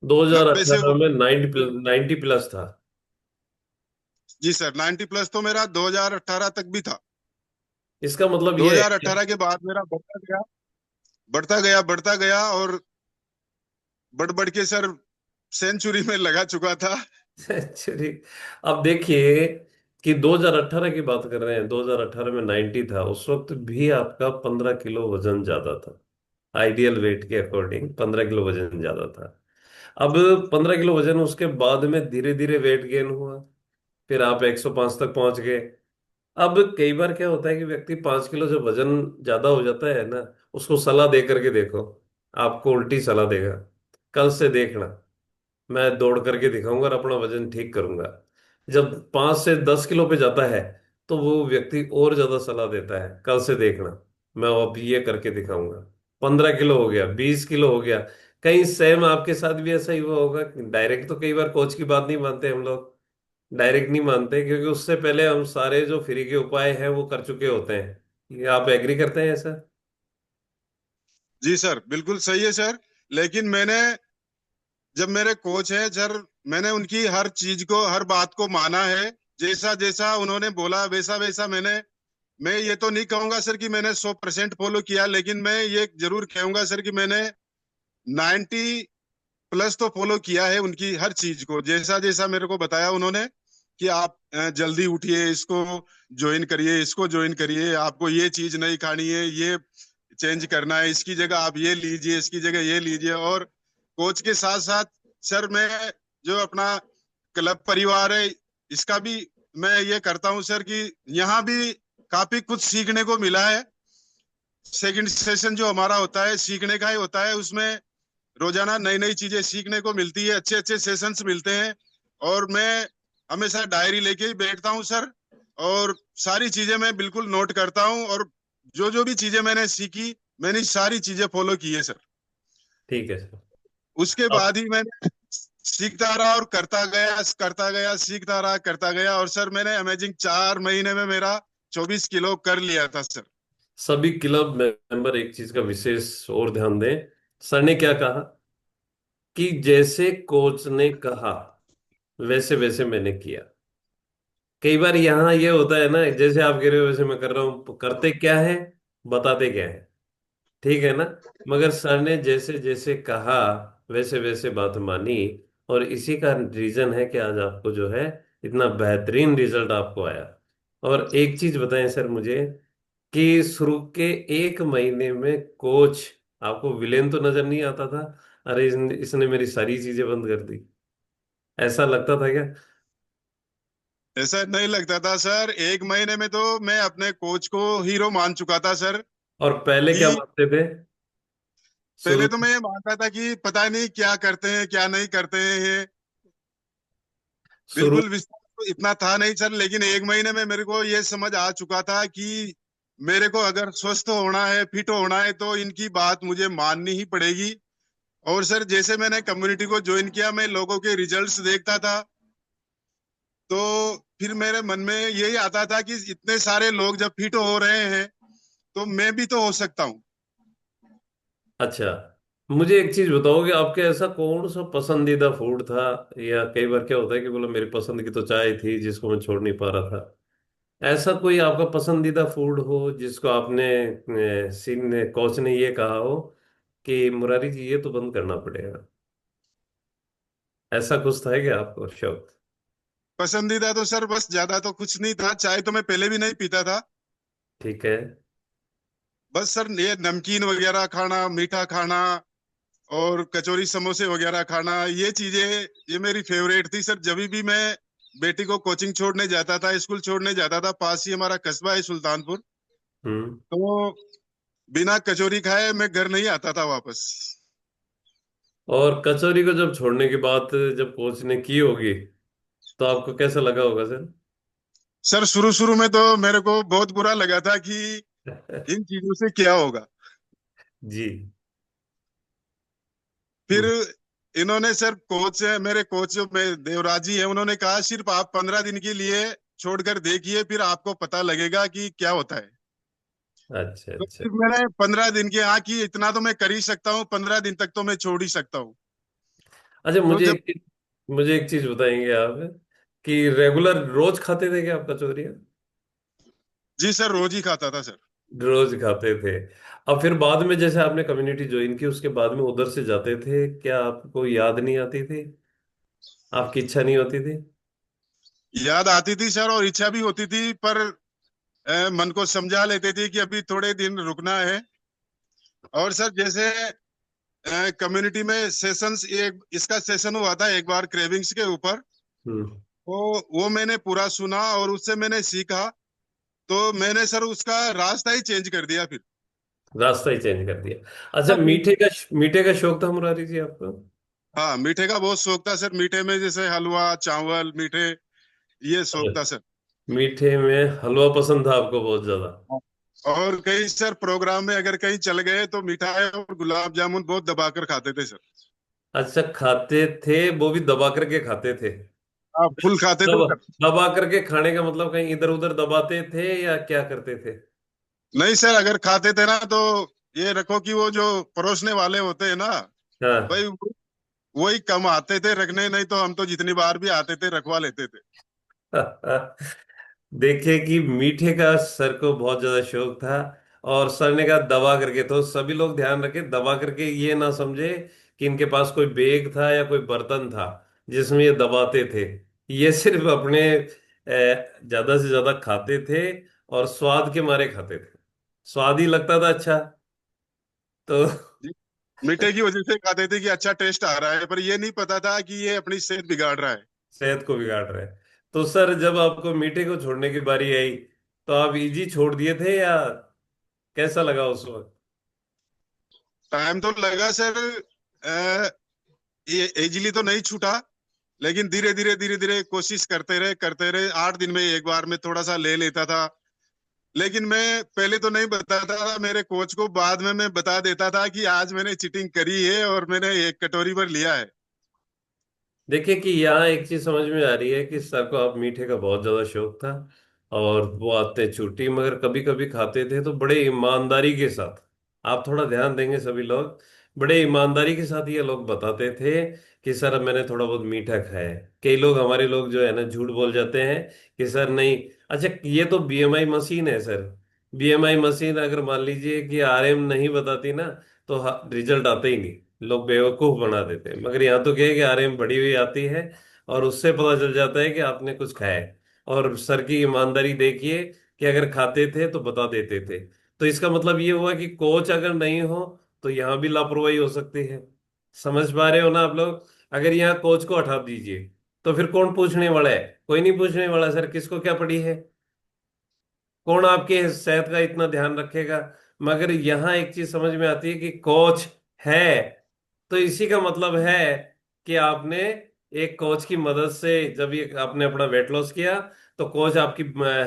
[SPEAKER 2] 90 से
[SPEAKER 1] 2018 में 90
[SPEAKER 2] ऊपर।
[SPEAKER 1] 90 प्लस था?
[SPEAKER 2] जी सर, 90 प्लस तो मेरा 2018 तक भी था।
[SPEAKER 1] इसका मतलब ये है कि
[SPEAKER 2] 2018 के बाद मेरा बढ़ता गया, बढ़ता गया, बढ़ता गया, और बढ़ बढ़ के सर सेंचुरी में लगा चुका था।
[SPEAKER 1] सेंचुरी। अब देखिए कि 2018 की बात कर रहे हैं, 2018 में 90 था, उस वक्त भी आपका 15 किलो वजन ज्यादा था। आइडियल वेट के अकॉर्डिंग 15 किलो वजन ज्यादा था। अब 15 किलो वजन, उसके बाद में धीरे धीरे वेट गेन हुआ, फिर आप 105 तक पहुंच गए। अब कई बार क्या होता है कि व्यक्ति 5 किलो जब वजन ज्यादा हो जाता है ना, उसको सलाह दे करके देखो, आपको उल्टी सलाह देगा। कल से देखना, मैं दौड़ करके दिखाऊंगा और अपना वजन ठीक करूंगा। जब 5 से 10 किलो पे जाता है, तो वो व्यक्ति और ज्यादा सलाह देता है, कल से देखना, मैं अब ये करके दिखाऊंगा। 15 किलो हो गया, 20 किलो हो गया। कहीं सेम आपके साथ भी ऐसा ही हुआ होगा? डायरेक्ट तो कई बार कोच की बात नहीं मानते हम लोग, डायरेक्ट नहीं मानते, क्योंकि उससे पहले हम सारे जो फ्री के उपाय हैं वो कर चुके होते हैं। ये आप एग्री करते हैं ऐसा?
[SPEAKER 2] जी सर, बिल्कुल सही है सर। लेकिन मैंने, जब मेरे कोच हैं सर, मैंने उनकी हर चीज को, हर बात को माना है। जैसा जैसा उन्होंने बोला वैसा वैसा मैंने, मैं ये तो नहीं कहूंगा सर कि मैंने 100% फॉलो किया, लेकिन मैं ये जरूर कहूंगा सर कि मैंने 90 प्लस तो फॉलो किया है उनकी हर चीज को। जैसा जैसा मेरे को बताया उन्होंने कि आप जल्दी उठिए, इसको ज्वाइन करिए, इसको ज्वाइन करिए, आपको ये चीज नहीं खानी है, ये चेंज करना है, इसकी जगह आप ये लीजिए, इसकी जगह ये लीजिए। और कोच के साथ साथ सर, मैं जो अपना क्लब परिवार है, इसका भी मैं ये करता हूँ सर कि यहाँ भी काफी कुछ सीखने को मिला है। सेकंड सेशन जो हमारा होता है सीखने का ही होता है, उसमें रोजाना नई नई चीजें सीखने को मिलती है, अच्छे अच्छे सेशंस मिलते हैं। और मैं हमेशा डायरी लेके ही बैठता हूँ सर, और सारी चीजें मैं बिल्कुल नोट करता हूँ। और जो जो भी चीजें मैंने सीखी, मैंने सारी चीजें फॉलो की है सर।
[SPEAKER 1] ठीक है सर।
[SPEAKER 2] उसके
[SPEAKER 1] अब
[SPEAKER 2] बाद ही मैंने सीखता रहा और करता गया, करता गया, सीखता रहा, करता गया, और सर मैंने अमेजिंग 4 महीने में मेरा 24 किलो कर लिया था सर।
[SPEAKER 1] सभी क्लब मेंबर एक चीज का विशेष और ध्यान दें। सर ने क्या कहा कि जैसे कोच ने कहा वैसे वैसे मैंने किया। कई बार यहाँ ये होता है ना, जैसे आप कह रहे हो वैसे मैं कर रहा हूँ, करते क्या है, बताते क्या है, ठीक है ना? मगर सर ने जैसे जैसे कहा वैसे वैसे बात मानी, और इसी का रीजन है कि आज आपको जो है इतना बेहतरीन रिजल्ट आपको आया। और एक चीज बताएं सर मुझे, कि शुरू के 1 महीने में कोच आपको विलेन तो नजर नहीं आता था? अरे इसने मेरी सारी चीजें बंद कर दी, ऐसा लगता था क्या?
[SPEAKER 2] ऐसा नहीं लगता था सर, 1 महीने में तो मैं अपने कोच को हीरो मान चुका था सर।
[SPEAKER 1] और पहले क्या
[SPEAKER 2] कि
[SPEAKER 1] मानते थे
[SPEAKER 2] पहले
[SPEAKER 1] शुरू?
[SPEAKER 2] तो मैं ये मानता था कि पता नहीं क्या करते हैं क्या नहीं करते हैं।
[SPEAKER 1] शुरू
[SPEAKER 2] बिल्कुल विश्वास तो इतना था नहीं सर, लेकिन 1 महीने में मेरे को ये समझ आ चुका था कि मेरे को अगर स्वस्थ होना है, फिट होना है, तो इनकी बात मुझे माननी ही पड़ेगी। और सर जैसे मैंने कम्युनिटी को ज्वाइन किया, मैं लोगों के रिजल्ट्स देखता था, तो फिर मेरे मन में यही आता था कि इतने सारे लोग जब फिट हो रहे हैं, तो मैं भी तो हो सकता हूँ।
[SPEAKER 1] अच्छा, मुझे एक चीज बताओ कि आपके ऐसा कौन सा पसंदीदा फूड था? या कई बार क्या होता है कि बोलो मेरी पसंद की तो चाय थी जिसको मैं छोड़ नहीं पा रहा था। ऐसा कोई आपका पसंदीदा फूड हो जिसको आपने सीन ने कोच ने ये कहा हो कि मुरारी जी ये तो बंद करना पड़ेगा? ऐसा कुछ था क्या आपको शौक?
[SPEAKER 2] पसंदीदा तो सर बस ज्यादा तो कुछ नहीं था, चाय तो मैं पहले भी नहीं पीता था।
[SPEAKER 1] ठीक है।
[SPEAKER 2] बस सर ये नमकीन वगैरह खाना, मीठा खाना, और कचौरी समोसे वगैरह खाना, ये चीजें ये मेरी फेवरेट थी सर। जब भी मैं बेटी को कोचिंग छोड़ने जाता था, स्कूल छोड़ने जाता था, पास ही हमारा कस्बा है सुल्तानपुर,
[SPEAKER 1] हम्म।
[SPEAKER 2] तो बिना कचौरी खाए मैं घर नहीं आता था वापस।
[SPEAKER 1] और कचौरी को जब छोड़ने की बात जब कोच ने की होगी, तो आपको कैसा लगा होगा सर?
[SPEAKER 2] सर शुरू शुरू में तो मेरे को बहुत बुरा लगा था कि इन चीजों से क्या होगा।
[SPEAKER 1] जी।
[SPEAKER 2] फिर इन्होंने सर कोच मेरे कोच जो देवराज जी है, उन्होंने कहा सिर्फ आप 15 दिन के लिए छोड़कर देखिए, फिर आपको पता लगेगा कि क्या होता है।
[SPEAKER 1] अच्छा
[SPEAKER 2] तो
[SPEAKER 1] अच्छा।
[SPEAKER 2] फिर मैंने 15 दिन के, हाँ कि इतना तो मैं कर ही सकता हूँ, 15 दिन तक तो मैं छोड़ ही सकता हूँ।
[SPEAKER 1] अच्छा,
[SPEAKER 2] तो जब,
[SPEAKER 1] मुझे एक चीज बताएंगे आप कि रेगुलर रोज खाते थे क्या आपका चोरिया?
[SPEAKER 2] जी सर, रोज ही खाता था सर।
[SPEAKER 1] रोज खाते थे। अब फिर बाद में जैसे आपने कम्युनिटी ज्वाइन की, उसके बाद में उधर से जाते थे, क्या आपको याद नहीं आती थी? आपकी इच्छा नहीं होती थी?
[SPEAKER 2] याद आती थी सर, और इच्छा भी होती थी, पर मन को समझा लेते थे कि अभी थोड़े दिन रुकना है। और सर जैसे कम्युनिटी में सेशंस, एक इसका सेशन हुआ था एक बार क्रेविंग्स के ऊपर।
[SPEAKER 1] हम्म।
[SPEAKER 2] वो मैंने पूरा सुना और उससे मैंने सीखा। तो मैंने सर उसका रास्ता ही चेंज कर दिया फिर।
[SPEAKER 1] रास्ता ही चेंज कर दिया। अच्छा,
[SPEAKER 2] हाँ
[SPEAKER 1] मीठे का शौक था मुरारी जी आपको?
[SPEAKER 2] हाँ, मीठे का बहुत शौक था सर। मीठे में जैसे हलवा, चावल, मीठे, ये शौक था सर।
[SPEAKER 1] मीठे में हलवा पसंद था आपको बहुत ज्यादा?
[SPEAKER 2] हाँ। और कई सर प्रोग्राम में अगर कहीं चल गए तो मिठाई और गुलाब जामुन बहुत दबाकर खाते थे सर।
[SPEAKER 1] अच्छा, खाते थे वो भी दबा करके खाते थे?
[SPEAKER 2] हाँ, फुल खाते थे
[SPEAKER 1] दबा
[SPEAKER 2] सर।
[SPEAKER 1] दबा करके खाने का मतलब कहीं इधर उधर दबाते थे या क्या करते थे?
[SPEAKER 2] नहीं सर, अगर खाते थे ना तो ये रखो कि वो जो परोसने वाले होते हैं ना,
[SPEAKER 1] हाँ।
[SPEAKER 2] भाई वही कम आते थे रखने, नहीं तो हम तो जितनी बार भी आते थे रखवा लेते थे।
[SPEAKER 1] देखिए कि मीठे का सर को बहुत ज्यादा शौक था, और सर ने कहा दबा करके, तो सभी लोग ध्यान रखें, दबा करके ये ना समझे कि इनके पास कोई बैग था या कोई बर्तन था जिसमें ये दबाते थे। ये सिर्फ अपने ज्यादा से ज्यादा खाते थे, और स्वाद के मारे खाते थे। स्वाद ही लगता था अच्छा, तो
[SPEAKER 2] जी, मीठे की वजह से खाते थे कि अच्छा टेस्ट आ रहा है, पर ये नहीं पता था कि ये अपनी सेहत बिगाड़ रहा है।
[SPEAKER 1] सेहत को बिगाड़ रहे हैं। तो सर जब आपको मीठे को छोड़ने की बारी आई, तो आप इजी छोड़ दिए थे या कैसा लगा उस वक्त?
[SPEAKER 2] टाइम तो लगा सर। ये इजीली तो नहीं छूटा, लेकिन धीरे धीरे कोशिश करते रहे। 8 दिन में एक बार मैं थोड़ा सा ले लेता था। लेकिन मैं पहले तो नहीं बताता था मेरे कोच को, बाद में मैं बता देता था कि आज मैंने चीटिंग करी है और मैंने एक कटोरी भर लिया है।
[SPEAKER 1] देखिए कि यहाँ एक चीज समझ में आ रही है कि सर को आप मीठे का बहुत ज्यादा शौक था, और वो आते छुट्टी मगर कभी कभी खाते थे तो बड़े ईमानदारी के साथ। आप थोड़ा ध्यान देंगे सभी लोग, बड़े ईमानदारी के साथ ये लोग बताते थे कि सर अब मैंने थोड़ा बहुत मीठा खाया है। कई लोग, हमारे लोग जो है ना, झूठ बोल जाते हैं कि सर नहीं। अच्छा, ये तो बीएमआई मशीन है सर। बीएमआई मशीन अगर मान लीजिए कि आरएम नहीं बताती ना, तो रिजल्ट आता ही नहीं। लोग बेवकूफ बना देते हैं, मगर यहाँ तो क्या है कि आरएम बढ़ी हुई आती है, और उससे पता चल जाता है कि आपने कुछ खाया है। और सर की ईमानदारी देखिए कि अगर खाते थे तो बता देते थे। तो इसका मतलब ये हुआ कि कोच अगर नहीं हो तो यहाँ भी लापरवाही हो सकती है। समझ पा रहे हो ना आप लोग? अगर यहाँ कोच को हटा दीजिए तो फिर कौन पूछने वाला है? कोई नहीं पूछने वाला, सर किसको क्या पड़ी है। कौन आपके सेहत का इतना ध्यान रखेगा? मगर यहाँ एक चीज समझ में आती है कि कोच है, तो इसी का मतलब है कि आपने एक कोच की मदद से, जब ये आपने अपना वेट लॉस किया, तो कोच आपकी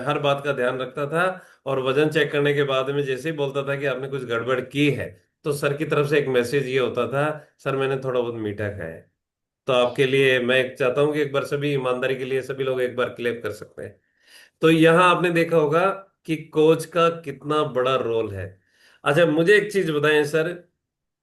[SPEAKER 1] हर बात का ध्यान रखता था। और वजन चेक करने के बाद में जैसे ही बोलता था कि आपने कुछ गड़बड़ की है, तो सर की तरफ से एक मैसेज ये होता था, सर मैंने थोड़ा बहुत मीठा खाया है। तो आपके लिए मैं चाहता हूँ कि एक बार सभी ईमानदारी के लिए सभी लोग एक बार क्लेम कर सकते हैं। तो यहां आपने देखा होगा कि कोच का कितना बड़ा रोल है। अच्छा, मुझे एक चीज बताएं सर,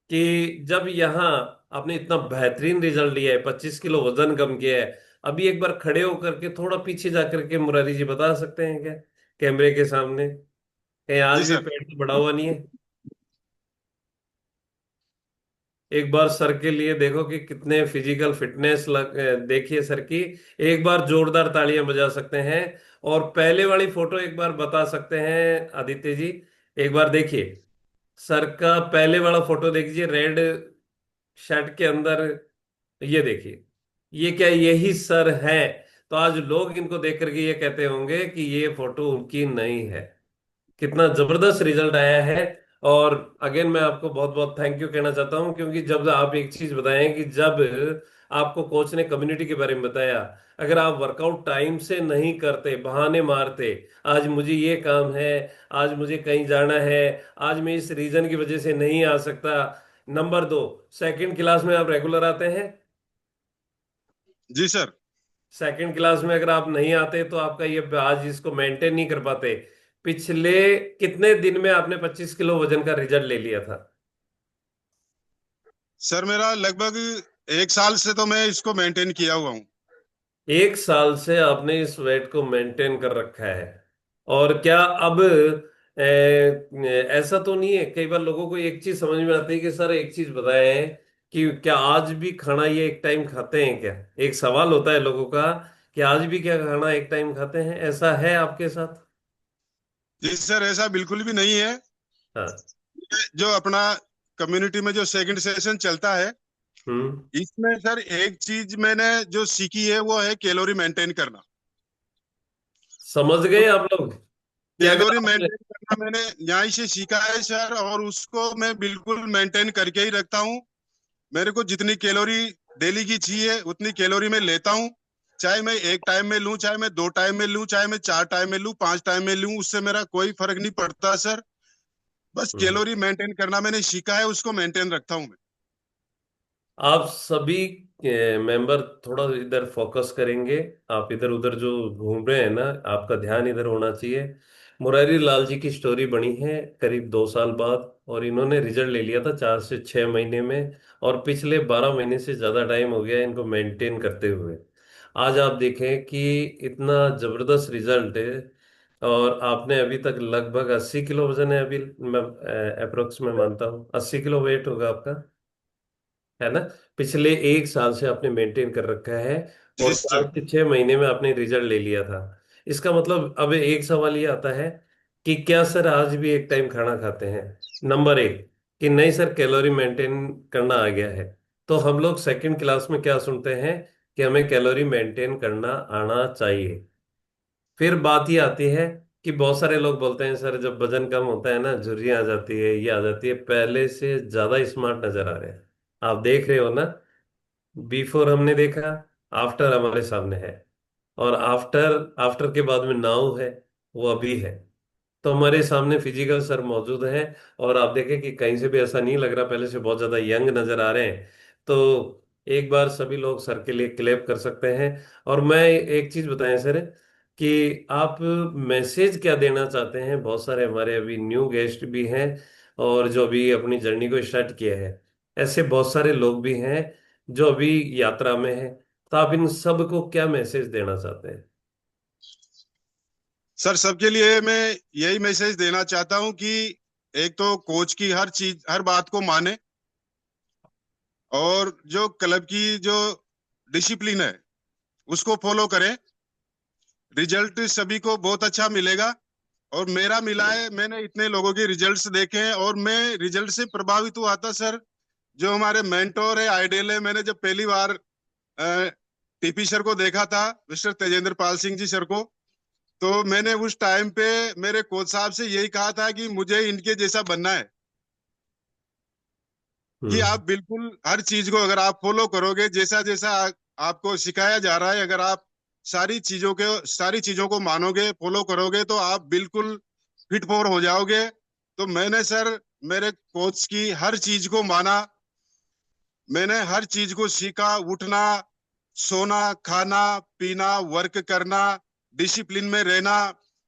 [SPEAKER 1] कि जब यहाँ आपने इतना बेहतरीन रिजल्ट लिया है, 25 किलो वजन कम किया है, अभी एक बार खड़े होकर के थोड़ा पीछे जाकर के मुरारी जी बता सकते हैं क्या, कैमरे के सामने, कहीं आज
[SPEAKER 2] जी
[SPEAKER 1] भी
[SPEAKER 2] सर।
[SPEAKER 1] पेट तो बढ़ा हुआ नहीं है? एक बार सर के लिए देखो कि कितने फिजिकल फिटनेस देखिए सर की। एक बार जोरदार तालियां बजा सकते हैं। और पहले वाली फोटो एक बार बता सकते हैं आदित्य जी? एक बार देखिए, सर का पहले वाला फोटो देखिए, रेड शर्ट के अंदर। ये देखिए, ये क्या यही सर है? तो आज लोग इनको देख करके ये कहते होंगे कि ये फोटो उनकी नहीं है। कितना जबरदस्त रिजल्ट आया है। और अगेन मैं आपको बहुत बहुत थैंक यू कहना चाहता हूं, क्योंकि जब आप एक चीज बताएं कि जब आपको कोच ने कम्युनिटी के बारे में बताया, अगर आप वर्कआउट टाइम से नहीं करते, बहाने मारते, आज मुझे ये काम है, आज मुझे कहीं जाना है, आज मैं इस रीजन की वजह से नहीं आ सकता। नंबर दो, सेकंड क्लास में आप रेगुलर आते हैं?
[SPEAKER 2] जी सर।
[SPEAKER 1] सेकंड क्लास में अगर आप नहीं आते तो आपका ये आज इसको मेंटेन नहीं कर पाते। पिछले कितने दिन में आपने 25 किलो वजन का रिजल्ट ले लिया था?
[SPEAKER 2] सर मेरा लगभग 1 साल से तो मैं इसको मेंटेन किया हुआ हूँ।
[SPEAKER 1] 1 साल से आपने इस वेट को मेंटेन कर रखा है। और क्या अब ऐसा तो नहीं है, कई बार लोगों को एक चीज समझ में आती है कि सर एक चीज बताएं कि क्या आज भी खाना ये एक टाइम खाते हैं क्या? एक सवाल होता है लोगों का कि आज भी क्या खाना एक टाइम खाते हैं, ऐसा है आपके साथ?
[SPEAKER 2] जी सर, ऐसा बिल्कुल भी नहीं है।
[SPEAKER 1] हाँ।
[SPEAKER 2] जो अपना कम्युनिटी में जो सेकंड सेशन चलता है,
[SPEAKER 1] हम्म।
[SPEAKER 2] इसमें सर एक चीज मैंने जो सीखी है वो है कैलोरी मेंटेन करना।
[SPEAKER 1] समझ
[SPEAKER 2] तो
[SPEAKER 1] गए आप लोग कि अगर
[SPEAKER 2] कैलोरी
[SPEAKER 1] आपने।
[SPEAKER 2] मेंटेन करना मैंने यहाँ से सीखा है सर, और उसको मैं बिल्कुल मेंटेन करके ही रखता हूँ। मेरे को जितनी कैलोरी डेली की चाहिए उतनी कैलोरी मैं लेता हूँ। चाहे मैं एक टाइम में लूं, चाहे मैं 2 टाइम में लूं, चाहे मैं 4 टाइम में लूं, 5 टाइम में लूं, उससे मेरा कोई फर्क नहीं पड़ता सर। बस
[SPEAKER 1] हम्म।
[SPEAKER 2] कैलोरी मेंटेन करना मैंने सीखा है, उसको मेंटेन रखता हूँ मैं।
[SPEAKER 1] आप सभी मेंबर थोड़ा इधर फोकस करेंगे। आप इधर उधर जो घूम रहे हैं ना, आपका ध्यान इधर होना चाहिए। मुरारी लाल जी की स्टोरी बनी है करीब 2 साल बाद, और इन्होंने रिजल्ट ले लिया था 4 से 6 महीने में। और पिछले 12 महीने से ज्यादा टाइम हो गया इनको मेंटेन करते हुए। आज आप देखें कि इतना जबरदस्त रिजल्ट है। और आपने अभी तक लगभग 80 किलो वजन है अभी, मैं अप्रोक्स में मानता हूँ 80 किलो वेट होगा आपका, है ना? पिछले 1 साल से आपने मेंटेन कर रखा है।
[SPEAKER 2] जी
[SPEAKER 1] और
[SPEAKER 2] सर।
[SPEAKER 1] 5 से 6 महीने में आपने रिजल्ट ले लिया था। इसका मतलब अब एक सवाल ये आता है कि क्या सर आज भी एक टाइम खाना खाते हैं? नंबर एक, कि नहीं सर कैलोरी मेंटेन करना आ गया है। तो हम लोग सेकंड क्लास में क्या सुनते हैं कि हमें कैलोरी मेंटेन करना आना चाहिए। फिर बात ये आती है कि बहुत सारे लोग बोलते हैं सर जब वजन कम होता है ना, झुर्रियां आ जाती है, ये आ जाती है, पहले से ज्यादा स्मार्ट नजर आ रहे हैं। आप देख रहे हो ना, बिफोर हमने देखा, आफ्टर हमारे सामने है। और आफ्टर आफ्टर के बाद में नाउ है, वो अभी है। तो हमारे सामने फिजिकल सर मौजूद है। और आप देखें कि कहीं से भी ऐसा नहीं लग रहा, पहले से बहुत ज्यादा यंग नजर आ रहे हैं। तो एक बार सभी लोग सर के लिए क्लेप कर सकते हैं। और मैं एक चीज बताएं सर, कि आप मैसेज क्या देना चाहते हैं? बहुत सारे हमारे अभी न्यू गेस्ट भी हैं, और जो अभी अपनी जर्नी को स्टार्ट किया है, ऐसे बहुत सारे लोग भी हैं जो अभी यात्रा में हैं। तो आप इन सब को क्या मैसेज देना चाहते हैं?
[SPEAKER 2] सर सबके लिए मैं यही मैसेज देना चाहता हूँ कि एक तो कोच की हर चीज हर बात को माने, और जो क्लब की जो डिसिप्लिन है उसको फॉलो करें। रिजल्ट सभी को बहुत अच्छा मिलेगा, और मेरा मिला है। मैंने इतने लोगों के रिजल्ट्स देखे हैं और मैं रिजल्ट से प्रभावित हुआ था सर। जो हमारे मेंटोर है, आइडियल है, मैंने जब पहली बार टीपी सर को देखा था, मिस्टर तेजेंद्र पाल सिंह जी सर को, तो मैंने उस टाइम पे मेरे कोच साहब से यही कहा था कि मुझे इनके जैसा बनना है। कि
[SPEAKER 1] हम्म।
[SPEAKER 2] आप बिल्कुल हर चीज को अगर आप फॉलो करोगे, जैसा जैसा आपको सिखाया जा रहा है, अगर आप सारी चीजों को मानोगे, फॉलो करोगे, तो आप बिल्कुल फिट फॉर हो जाओगे। तो मैंने सर मेरे कोच की हर चीज को माना। मैंने हर चीज को सीखा, उठना, सोना, खाना, पीना, वर्क करना, डिसिप्लिन में रहना,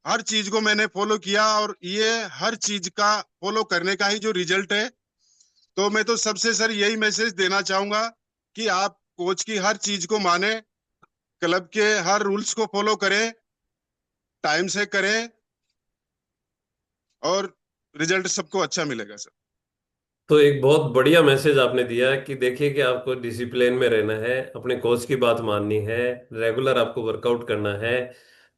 [SPEAKER 2] हर चीज को मैंने फॉलो किया। और ये हर चीज का फॉलो करने का ही जो रिजल्ट है। तो मैं तो सबसे सर यही मैसेज देना चाहूंगा कि आप कोच की हर चीज को माने, क्लब के हर रूल्स को फॉलो करें, टाइम से करें, और रिजल्ट सबको अच्छा मिलेगा सर।
[SPEAKER 1] तो एक बहुत बढ़िया मैसेज आपने दिया कि देखिए कि आपको डिसिप्लिन में रहना है, अपने कोच की बात माननी है, रेगुलर आपको वर्कआउट करना है,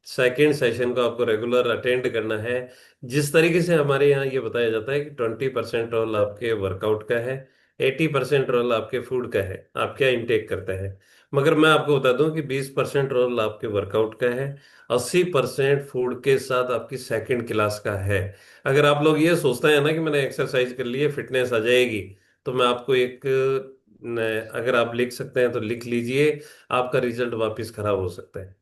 [SPEAKER 1] सेकंड सेशन को आपको रेगुलर अटेंड करना है। जिस तरीके से हमारे यहाँ ये बताया जाता है कि 20% रोल आपके वर्कआउट का है, 80% रोल आपके फूड का है, आप क्या इंटेक करते हैं। मगर मैं आपको बता दूं कि 20% रोल आपके वर्कआउट का है, 80% फूड के साथ आपकी सेकंड क्लास का है। अगर आप लोग ये सोचते हैं ना कि मैंने एक्सरसाइज कर ली है फिटनेस आ जाएगी, तो मैं आपको एक अगर आप लिख सकते हैं तो लिख लीजिए, आपका रिजल्ट वापस खराब हो सकता है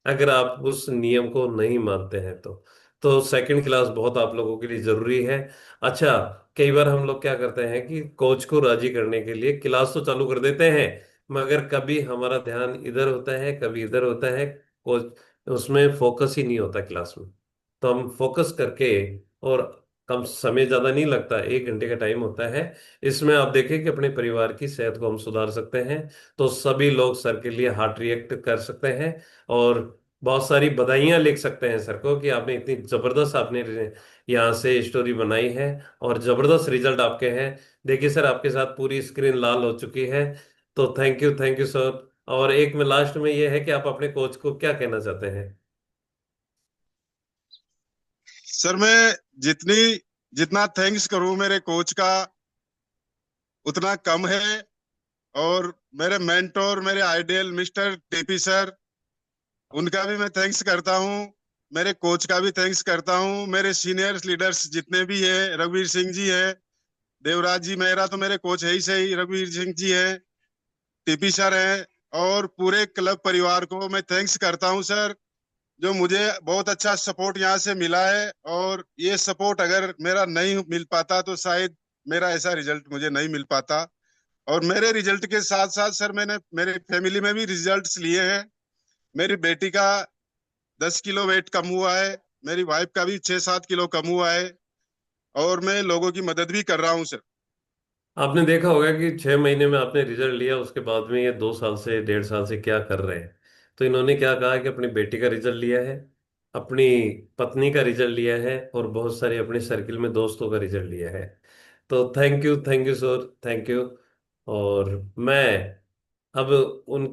[SPEAKER 1] अगर आप उस नियम को नहीं मानते हैं तो सेकंड क्लास बहुत आप लोगों के लिए जरूरी है। अच्छा, कई बार हम लोग क्या करते हैं कि कोच को राजी करने के लिए क्लास तो चालू कर देते हैं, मगर कभी हमारा ध्यान इधर होता है कभी इधर होता है, कोच उसमें फोकस ही नहीं होता क्लास में। तो हम फोकस करके, और कम समय ज्यादा नहीं लगता, 1 घंटे का टाइम होता है, इसमें आप देखें कि अपने परिवार की सेहत को हम सुधार सकते हैं। तो सभी लोग सर के लिए हार्ट रिएक्ट कर सकते हैं, और बहुत सारी बधाइयां लिख सकते हैं सर को कि आपने इतनी जबरदस्त आपने यहाँ से स्टोरी बनाई है, और जबरदस्त रिजल्ट आपके हैं। देखिए सर, आपके साथ पूरी स्क्रीन लाल हो चुकी है। तो थैंक यू सर। और एक में लास्ट में ये है कि आप अपने कोच को क्या कहना चाहते हैं।
[SPEAKER 2] सर मैं जितनी जितना थैंक्स करूं मेरे कोच का उतना कम है। और मेरे मेंटोर, मेरे आइडियल मिस्टर टीपी सर, उनका भी मैं थैंक्स करता हूँ। मेरे कोच का भी थैंक्स करता हूँ। मेरे सीनियर्स लीडर्स जितने भी हैं, रघुवीर सिंह जी है, देवराज जी मेहरा तो मेरे कोच है ही सही, रघुवीर सिंह जी है, टीपी सर है, और पूरे क्लब परिवार को मैं थैंक्स करता हूँ सर, जो मुझे बहुत अच्छा सपोर्ट यहाँ से मिला है। और ये सपोर्ट अगर मेरा नहीं मिल पाता तो शायद मेरा ऐसा रिजल्ट मुझे नहीं मिल पाता। और मेरे रिजल्ट के साथ साथ सर मैंने मेरे फैमिली में भी रिजल्ट्स लिए हैं। मेरी बेटी का 10 किलो वेट कम हुआ है, मेरी वाइफ का भी 6-7 किलो कम हुआ है, और मैं लोगों की मदद भी कर रहा हूँ सर।
[SPEAKER 1] आपने देखा होगा कि 6 महीने में आपने रिजल्ट लिया, उसके बाद में ये 2 साल से 1.5 साल से क्या कर रहे हैं। तो इन्होंने क्या कहा कि अपनी बेटी का रिजल्ट लिया है, अपनी पत्नी का रिजल्ट लिया है, और बहुत सारे अपने सर्किल में दोस्तों का रिजल्ट लिया है। तो thank you sir, thank you. और मैं अब उन